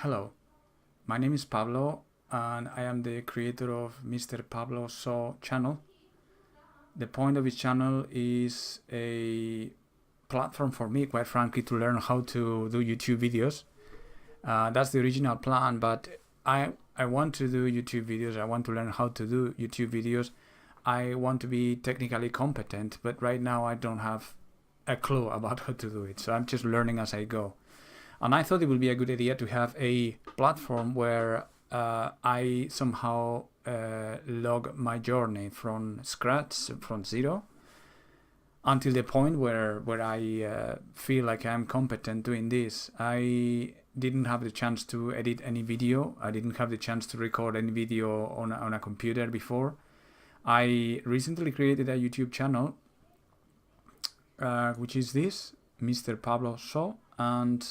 Hello, my name is Pablo and I am the creator of Mr. Pablo So channel. The point of his channel is a platform for me, quite frankly, to learn how to do YouTube videos. That's the original plan, but I want to do YouTube videos. I want to learn how to do YouTube videos. I want to be technically competent, but right now I don't have a clue about how to do it. So I'm just learning as I go. And I thought it would be a good idea to have a platform where I somehow log my journey from scratch, from zero, until the point where I feel like I'm competent doing this. I didn't have the chance to edit any video. I didn't have the chance to record any video on a computer before. I recently created a YouTube channel, which is this, Mr. Pablo So, and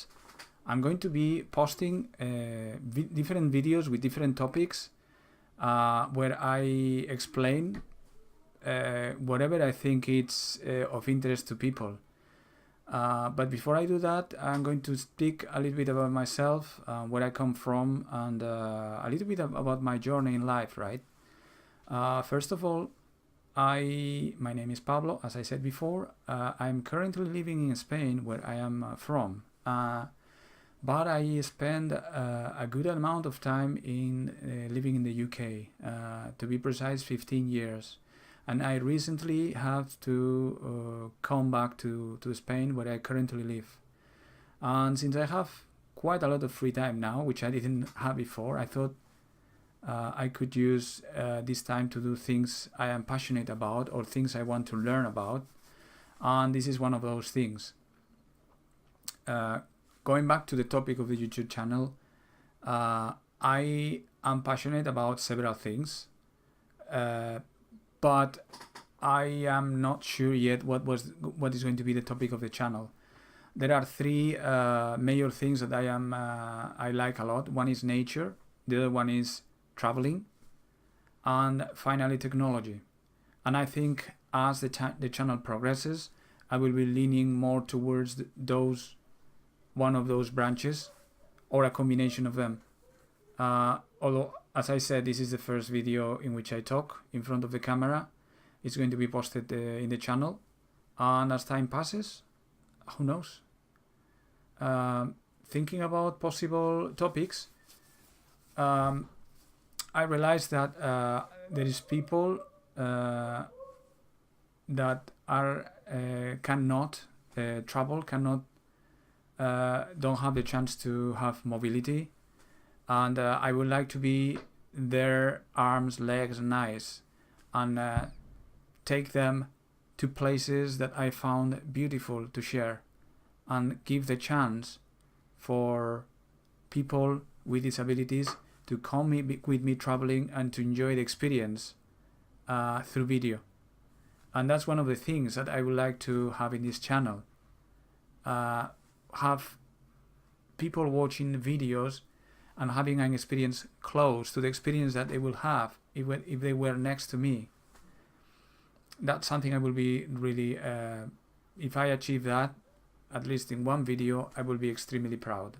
I'm going to be posting different videos with different topics where I explain whatever I think it's of interest to people. But before I do that, I'm going to speak a little bit about myself, where I come from, and a little bit about my journey in life, right? First of all, my name is Pablo, as I said before. I'm currently living in Spain, where I am from. But I spend a good amount of time in living in the UK, to be precise 15 years. And I recently have to come back to Spain, where I currently live. And since I have quite a lot of free time now, which I didn't have before, I thought I could use this time to do things I am passionate about or things I want to learn about. And this is one of those things. Going back to the topic of the YouTube channel, I am passionate about several things, but I am not sure yet what is going to be the topic of the channel. There are three major things that I like a lot. One is nature, the other one is traveling, and finally technology. And I think as the channel progresses, I will be leaning more towards one of those branches, or a combination of them. Although, as I said, this is the first video in which I talk in front of the camera. It's going to be posted in the channel, and as time passes, who knows? Thinking about possible topics, I realized that there is people that are cannot travel, don't have the chance to have mobility, and I would like to be their arms, legs and eyes, and take them to places that I found beautiful to share, and give the chance for people with disabilities to come with me traveling and to enjoy the experience through video. And that's one of the things that I would like to have in this channel. Have people watching videos and having an experience close to the experience that they will have if they were next to me. That's something I will be really, if I achieve that, at least in one video, I will be extremely proud.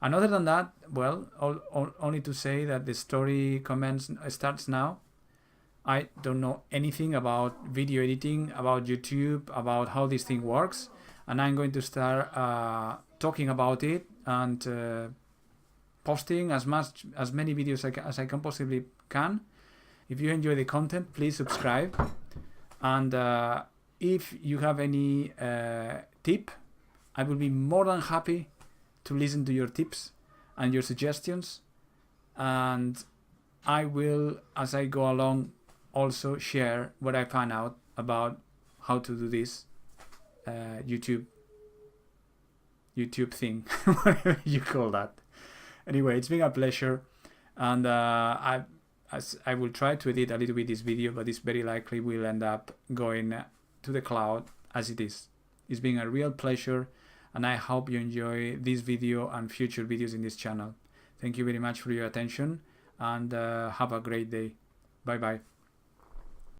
And other than that, well, only to say that the story starts now. I don't know anything about video editing, about YouTube, about how this thing works. And I'm going to start talking about it and posting as many videos as I can possibly can. If you enjoy the content, please subscribe. And if you have any tip, I will be more than happy to listen to your tips and your suggestions. And I will, as I go along, also share what I find out about how to do this YouTube thing, whatever you call that. Anyway, it's been a pleasure, and I will try to edit a little bit this video, but it's very likely will end up going to the cloud as it is. It's been a real pleasure, and I hope you enjoy this video and future videos in this channel. Thank you very much for your attention, and have a great day. Bye bye.